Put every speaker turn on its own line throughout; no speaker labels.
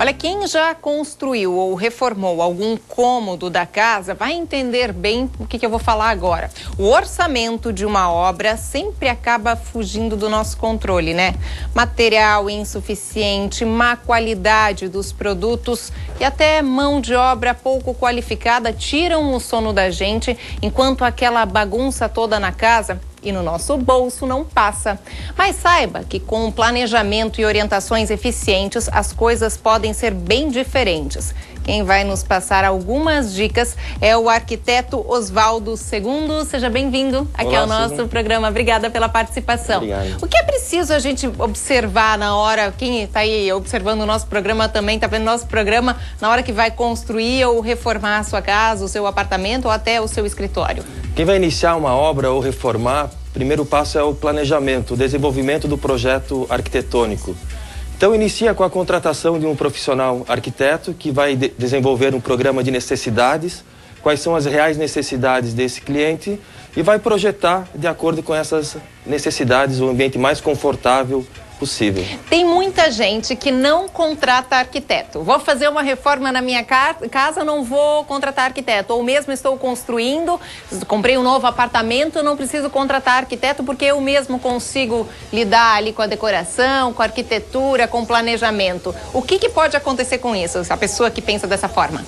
Olha, quem já construiu ou reformou algum cômodo da casa vai entender bem o que eu vou falar agora. O orçamento de uma obra sempre acaba fugindo do nosso controle, né? Material insuficiente, má qualidade dos produtos e até mão de obra pouco qualificada tiram o sono da gente, enquanto aquela bagunça toda na casa e no nosso bolso não passa. Mas saiba que com planejamento e orientações eficientes, as coisas podem ser bem diferentes. Quem vai nos passar algumas dicas é o arquiteto Oswaldo II. Seja bem-vindo aqui ao nosso programa. Obrigada pela participação.
Obrigado.
O que é preciso a gente observar na hora, quem está aí observando o nosso programa também, está vendo o nosso programa, na hora que vai construir ou reformar a sua casa, o seu apartamento ou até o seu escritório?
Quem vai iniciar uma obra ou reformar, o primeiro passo é o planejamento, o desenvolvimento do projeto arquitetônico. Então, inicia com a contratação de um profissional arquiteto que vai desenvolver um programa de necessidades, quais são as reais necessidades desse cliente e vai projetar, de acordo com essas necessidades, o ambiente mais confortável possível.
Tem muita gente que não contrata arquiteto. Vou fazer uma reforma na minha casa, não vou contratar arquiteto. Ou mesmo estou construindo, comprei um novo apartamento, não preciso contratar arquiteto porque eu mesmo consigo lidar ali com a decoração, com a arquitetura, com o planejamento. O que pode acontecer com isso, essa pessoa que pensa dessa forma?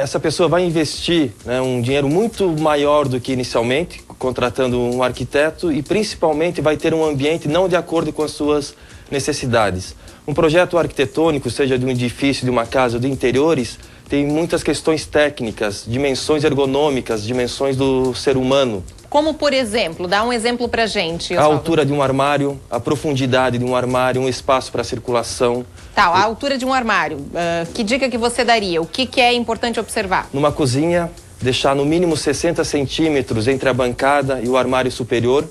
Essa pessoa vai investir, né, um dinheiro muito maior do que inicialmente, contratando um arquiteto e principalmente vai ter um ambiente não de acordo com as suas necessidades. Um projeto arquitetônico, seja de um edifício, de uma casa ou de interiores, tem muitas questões técnicas, dimensões ergonômicas, dimensões do ser humano.
Como, por exemplo, dá um exemplo pra gente,
Oswaldo. A altura de um armário, a profundidade de um armário, um espaço para circulação.
Tá, a altura de um armário, que dica que você daria? O que é importante observar?
Numa cozinha, deixar no mínimo 60 centímetros entre a bancada e o armário superior.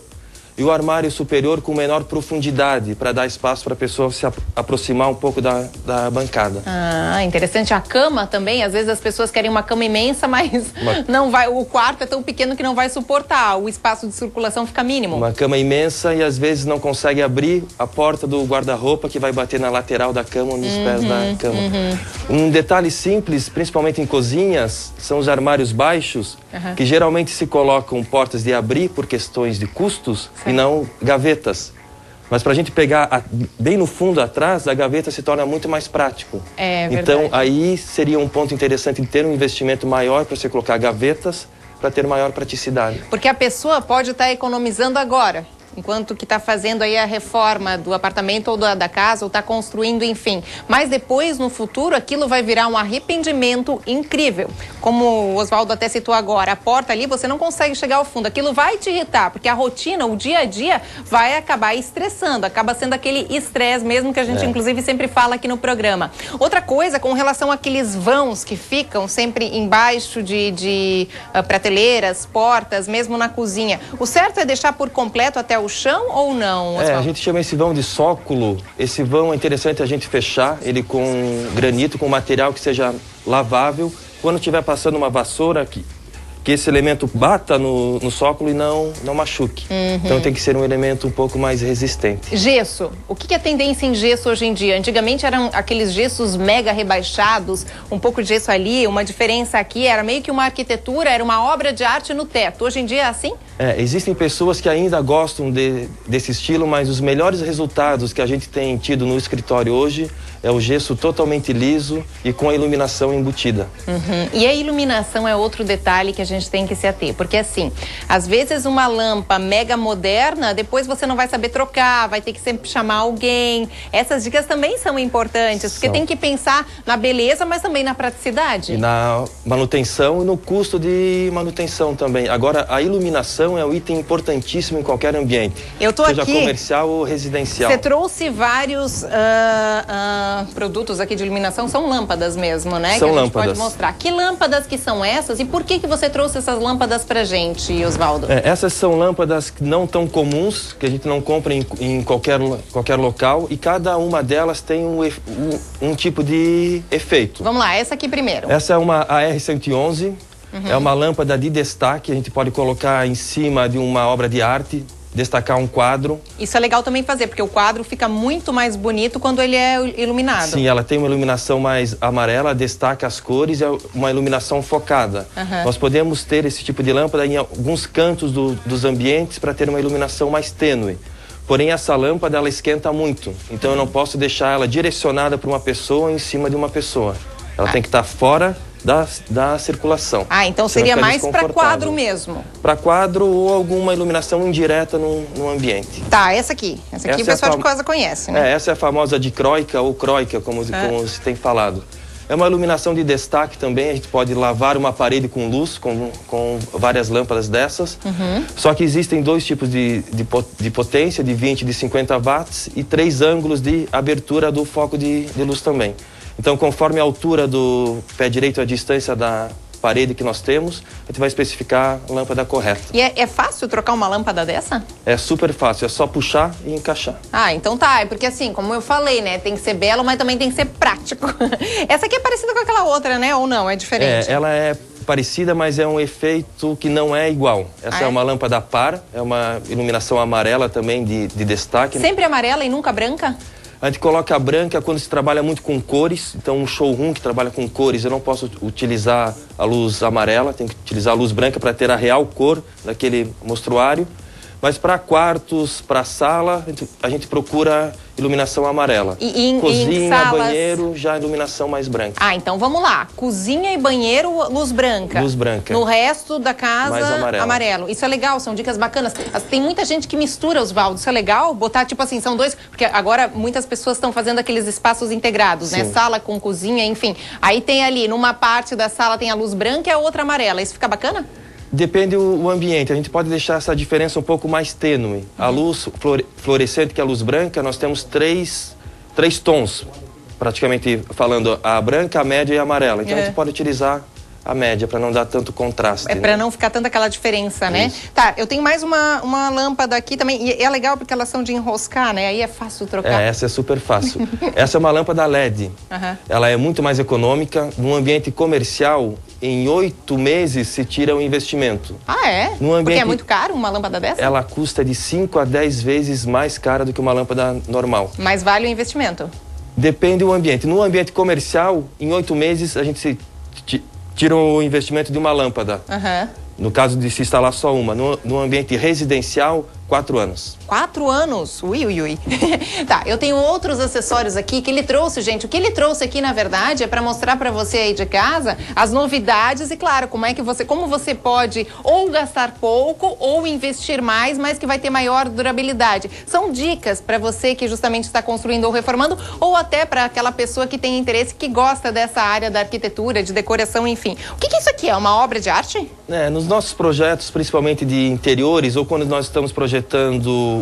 E o armário superior com menor profundidade, para dar espaço para a pessoa se aproximar um pouco da bancada.
Ah, interessante. A cama também, às vezes as pessoas querem uma cama imensa, mas não vai, o quarto é tão pequeno que não vai suportar, o espaço de circulação fica mínimo.
Uma cama imensa e às vezes não consegue abrir a porta do guarda-roupa que vai bater na lateral da cama ou nos pés da cama. Um detalhe simples, principalmente em cozinhas, são os armários baixos, que geralmente se colocam portas de abrir por questões de custos, e não gavetas. Mas para a gente pegar bem no fundo atrás, a gaveta se torna muito mais prático.
É verdade.
Então aí seria um ponto interessante em ter um investimento maior para você colocar gavetas para ter maior praticidade.
Porque a pessoa pode estar economizando agora, enquanto que está fazendo aí a reforma do apartamento ou da casa, ou está construindo, enfim. Mas depois, no futuro, aquilo vai virar um arrependimento incrível. Como o Oswaldo até citou agora, a porta ali, você não consegue chegar ao fundo. Aquilo vai te irritar, porque a rotina, o dia a dia, vai acabar estressando. Acaba sendo aquele estresse mesmo que a gente, inclusive, sempre fala aqui no programa. Outra coisa, com relação àqueles vãos que ficam sempre embaixo de prateleiras, portas, mesmo na cozinha. O certo é deixar por completo até o chão ou não, Oswaldo?
A gente chama esse vão de sóculo. Esse vão é interessante a gente fechar ele com granito, com material que seja lavável. Quando estiver passando uma vassoura, que esse elemento bata no sóculo e não machuque. Então tem que ser um elemento um pouco mais resistente.
Gesso. O que é tendência em gesso hoje em dia? Antigamente eram aqueles gessos mega rebaixados, um pouco de gesso ali, uma diferença aqui, era meio que uma arquitetura, era uma obra de arte no teto. Hoje em dia é assim?
Existem pessoas que ainda gostam desse estilo, mas os melhores resultados que a gente tem tido no escritório hoje é o gesso totalmente liso e com a iluminação embutida.
E a iluminação é outro detalhe que a gente tem que se ater, porque assim, às vezes uma lâmpada mega moderna, depois você não vai saber trocar, vai ter que sempre chamar alguém. Essas dicas também são importantes, porque tem que pensar na beleza, mas também na praticidade.
E na manutenção e no custo de manutenção também. Agora, a iluminação é um item importantíssimo em qualquer ambiente, seja comercial ou residencial.
Você trouxe vários produtos aqui de iluminação, são lâmpadas mesmo, né?
São
que a gente
lâmpadas.
pode mostrar. Que lâmpadas que são essas e por que você trouxe essas lâmpadas pra gente, Oswaldo?
Essas são lâmpadas não tão comuns, que a gente não compra em qualquer local, e cada uma delas tem um tipo de efeito.
Vamos lá, essa aqui primeiro.
Essa é uma AR111, é uma lâmpada de destaque, a gente pode colocar em cima de uma obra de arte, destacar um quadro.
Isso é legal também fazer, porque o quadro fica muito mais bonito quando ele é iluminado.
Sim, ela tem uma iluminação mais amarela, destaca as cores e é uma iluminação focada. Nós podemos ter esse tipo de lâmpada em alguns cantos dos ambientes para ter uma iluminação mais tênue. Porém, essa lâmpada, ela esquenta muito. Então, eu não posso deixar ela direcionada para uma pessoa em cima de uma pessoa. Ela tem que estar fora da circulação.
Ah, então seria mais para quadro mesmo?
Para quadro ou alguma iluminação indireta no ambiente.
Tá, essa aqui. Essa aqui o pessoal de casa conhece, né?
Essa é a famosa dicróica ou croica, como se tem falado. É uma iluminação de destaque também, a gente pode lavar uma parede com luz, com várias lâmpadas dessas. Só que existem dois tipos de potência, de 20 e de 50 watts, e 3 ângulos de abertura do foco de luz também. Então, conforme a altura do pé direito, a distância da parede que nós temos, a gente vai especificar a lâmpada correta.
E é fácil trocar uma lâmpada dessa?
É super fácil, é só puxar e encaixar.
Ah, então tá, é porque assim, como eu falei, né, tem que ser belo, mas também tem que ser prático. Essa aqui é parecida com aquela outra, né, ou não? É diferente?
Ela é parecida, mas é um efeito que não é igual. Essa é uma lâmpada par, é uma iluminação amarela também de destaque.
Sempre amarela e nunca branca?
A gente coloca a branca quando se trabalha muito com cores. Então, um showroom que trabalha com cores, eu não posso utilizar a luz amarela, tem que utilizar a luz branca para ter a real cor daquele mostruário. Mas para quartos, para sala, a gente procura iluminação amarela.
E
cozinha,
em salas...
banheiro, já iluminação mais branca.
Ah, então vamos lá. Cozinha e banheiro, luz branca.
Luz branca.
No resto da casa,
mais amarelo.
Isso é legal, são dicas bacanas. Tem muita gente que mistura, Osvaldo. Isso é legal? Botar, tipo assim, são dois... Porque agora muitas pessoas estão fazendo aqueles espaços integrados, né? Sala com cozinha, enfim. Aí tem ali, numa parte da sala tem a luz branca e a outra amarela. Isso fica bacana?
Depende do ambiente, a gente pode deixar essa diferença um pouco mais tênue. A luz fluorescente, que é a luz branca, nós temos três tons, praticamente falando, a branca, a média e a amarela. Então a gente pode utilizar a média para não dar tanto contraste.
É para não ficar tanta aquela diferença, né?
Isso.
Tá, eu tenho mais uma lâmpada aqui também, e é legal porque elas são de enroscar, né? Aí é fácil trocar.
Essa é super fácil. Essa é uma lâmpada LED. Ela é muito mais econômica. Num ambiente comercial, em 8 meses se tira o investimento.
Ah, é? Porque é muito caro uma lâmpada dessa?
Ela custa de 5 a 10 vezes mais cara do que uma lâmpada normal.
Mas vale o investimento?
Depende do ambiente. No ambiente comercial, em 8 meses, a gente tira o investimento de uma lâmpada. No caso de se instalar só uma. No ambiente residencial, 4 anos.
4 anos? Ui, ui, ui. Tá, eu tenho outros acessórios aqui que ele trouxe, gente. O que ele trouxe aqui, na verdade, é para mostrar para você aí de casa as novidades e, claro, como você pode ou gastar pouco ou investir mais, mas que vai ter maior durabilidade. São dicas para você que justamente está construindo ou reformando, ou até para aquela pessoa que tem interesse, que gosta dessa área da arquitetura, de decoração, enfim. O que é isso aqui? É uma obra de arte?
Nos nossos projetos, principalmente de interiores, ou quando nós estamos projetando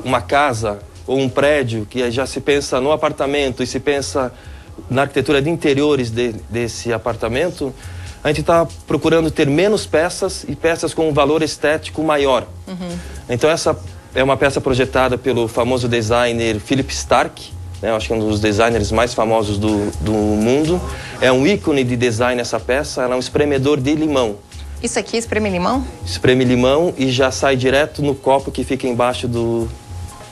uma casa ou um prédio, que já se pensa no apartamento e se pensa na arquitetura de interiores desse apartamento, a gente está procurando ter menos peças e peças com um valor estético maior. Então essa é uma peça projetada pelo famoso designer Philip Stark, né? Eu acho que é um dos designers mais famosos do mundo. É um ícone de design essa peça, ela é um espremedor de limão.
Isso aqui espreme limão?
Espreme limão e já sai direto no copo que fica embaixo do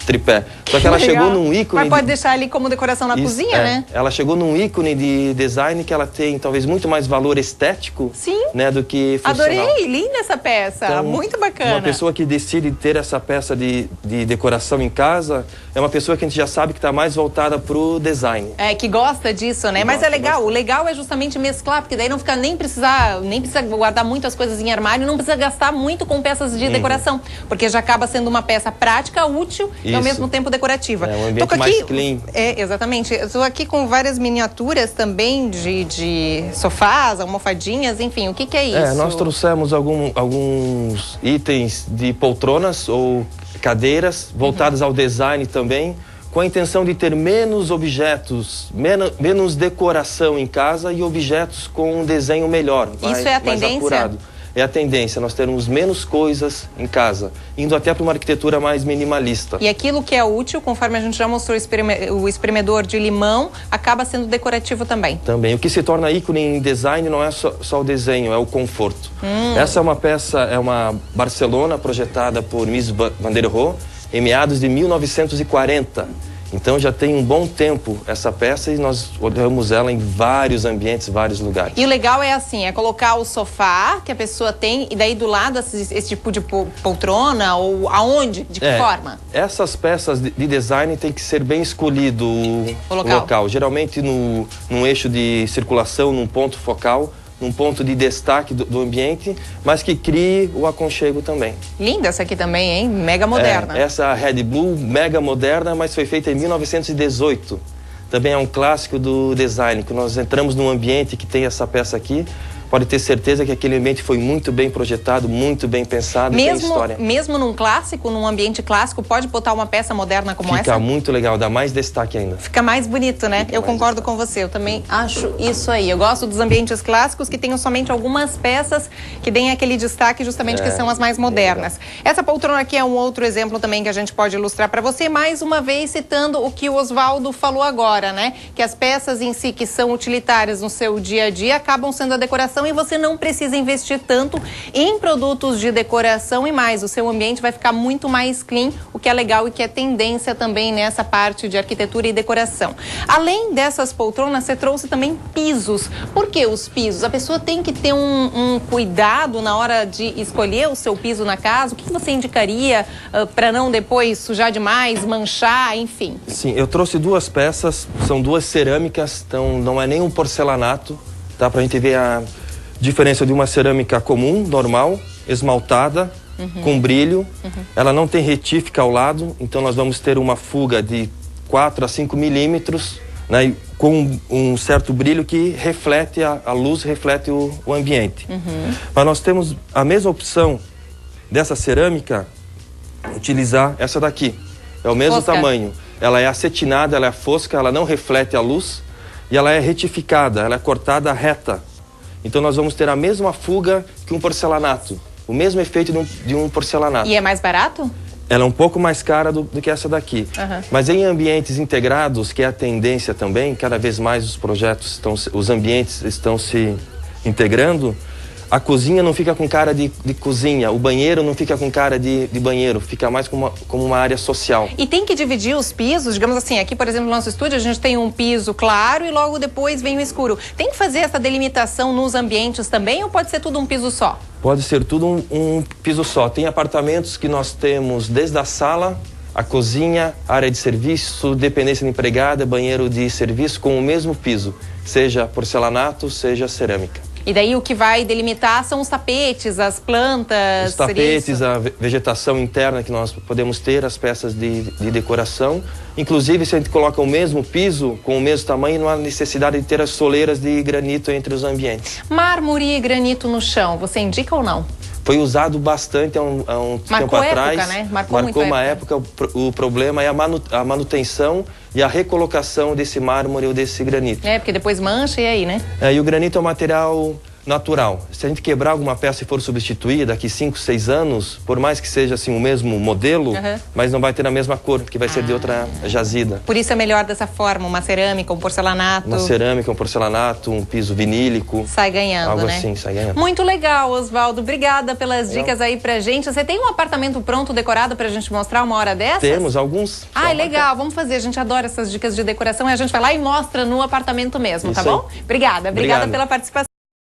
tripé. Só que ela chegou num ícone...
Mas pode deixar ali como decoração na cozinha, né?
Ela chegou num ícone de design que ela tem talvez muito mais valor estético, né, do que funcional.
Adorei, linda essa peça, então, muito bacana.
Uma pessoa que decide ter essa peça de decoração em casa é uma pessoa que a gente já sabe que está mais voltada pro design.
Que gosta disso, né? Mas é legal, o legal é justamente mesclar, porque daí não fica nem precisa guardar muitas coisas em armário, não precisa gastar muito com peças de decoração, porque já acaba sendo uma peça prática, útil e ao mesmo tempo decorativa.
É um ambiente mais clean.
Exatamente. Eu estou aqui com várias miniaturas também de sofás, almofadinhas, enfim, o que é isso?
Nós trouxemos alguns itens de poltronas ou cadeiras voltadas ao design também, com a intenção de ter menos objetos, menos decoração em casa e objetos com um desenho melhor.
Isso é a tendência?
Mais apurado. É a tendência, nós termos menos coisas em casa, indo até para uma arquitetura mais minimalista.
E aquilo que é útil, conforme a gente já mostrou, o espremedor de limão, acaba sendo decorativo também.
Também. O que se torna ícone em design não é só o desenho, é o conforto. Essa é uma peça, é uma Barcelona projetada por Mies van der Rohe. em meados de 1940. Então já tem um bom tempo essa peça e nós olhamos ela em vários ambientes, vários lugares.
E o legal é assim, é colocar o sofá que a pessoa tem e daí do lado esse tipo de poltrona ou aonde? De que forma?
Essas peças de design tem que ser bem escolhido o local. Geralmente num eixo de circulação, num ponto focal, num ponto de destaque do ambiente, mas que crie o aconchego também.
Linda essa aqui também, hein? Mega moderna.
Essa Red Blue, mega moderna, mas foi feita em 1918. Também é um clássico do design, que nós entramos num ambiente que tem essa peça aqui, pode ter certeza que aquele ambiente foi muito bem projetado, muito bem pensado, tem história.
Mesmo num clássico, num ambiente clássico, pode botar uma peça moderna como essa?
Fica muito legal, dá mais destaque ainda.
Fica mais bonito, né? Eu concordo com você, eu também acho isso aí. Eu gosto dos ambientes clássicos que tenham somente algumas peças que deem aquele destaque justamente que são as mais modernas. Essa poltrona aqui é um outro exemplo também que a gente pode ilustrar para você, mais uma vez citando o que o Oswaldo falou agora, né? Que as peças em si que são utilitárias no seu dia a dia acabam sendo a decoração e você não precisa investir tanto em produtos de decoração e mais. O seu ambiente vai ficar muito mais clean, o que é legal e que é tendência também nessa parte de arquitetura e decoração. Além dessas poltronas, você trouxe também pisos. Por que os pisos? A pessoa tem que ter um cuidado na hora de escolher o seu piso na casa? O que você indicaria para não depois sujar demais, manchar, enfim?
Sim, eu trouxe duas peças, são duas cerâmicas, então não é nem um porcelanato, tá? Pra gente ver a diferença de uma cerâmica comum, normal, esmaltada, com brilho. Ela não tem retífica ao lado, então nós vamos ter uma fuga de 4 a 5 milímetros, né, com um certo brilho que reflete, a luz reflete o ambiente. Mas nós temos a mesma opção dessa cerâmica, utilizar essa daqui. É o mesmo tamanho. Ela é acetinada, ela é fosca, ela não reflete a luz e ela é retificada, ela é cortada reta. Então nós vamos ter a mesma fuga que um porcelanato, o mesmo efeito de um porcelanato.
E é mais barato?
Ela é um pouco mais cara do que essa daqui. Mas em ambientes integrados, que é a tendência também, cada vez mais os ambientes estão se integrando, a cozinha não fica com cara de cozinha, o banheiro não fica com cara de banheiro, fica mais como uma área social.
E tem que dividir os pisos, digamos assim, aqui por exemplo no nosso estúdio a gente tem um piso claro e logo depois vem o escuro. Tem que fazer essa delimitação nos ambientes também ou pode ser tudo um piso só?
Pode ser tudo um piso só. Tem apartamentos que nós temos desde a sala, a cozinha, área de serviço, dependência de empregada, banheiro de serviço com o mesmo piso, seja porcelanato, seja cerâmica.
E daí o que vai delimitar são os tapetes, as plantas...
Os tapetes, a vegetação interna que nós podemos ter, as peças de decoração. Inclusive, se a gente coloca o mesmo piso, com o mesmo tamanho, não há necessidade de ter as soleiras de granito entre os ambientes.
Mármore e granito no chão, você indica ou não?
Foi usado bastante há um tempo atrás.
Né?
Marcou uma época. O problema é a manutenção e a recolocação desse mármore ou desse granito.
É, porque depois mancha e aí, né?
E o granito é um material natural. Se a gente quebrar alguma peça e for substituir daqui 5, 6 anos, por mais que seja assim o mesmo modelo, mas não vai ter a mesma cor, porque vai ser de outra jazida.
Por isso é melhor dessa forma, uma cerâmica, um porcelanato.
Uma cerâmica, um porcelanato, um piso vinílico.
Sai ganhando,
algo
né?
Assim, sai ganhando.
Muito legal, Oswaldo. Obrigada pelas dicas aí pra gente. Você tem um apartamento pronto, decorado pra gente mostrar uma hora dessas?
Temos alguns.
Ah, legal. Vamos fazer. A gente adora essas dicas de decoração e a gente vai lá e mostra no apartamento mesmo, tá bom? Obrigada pela participação.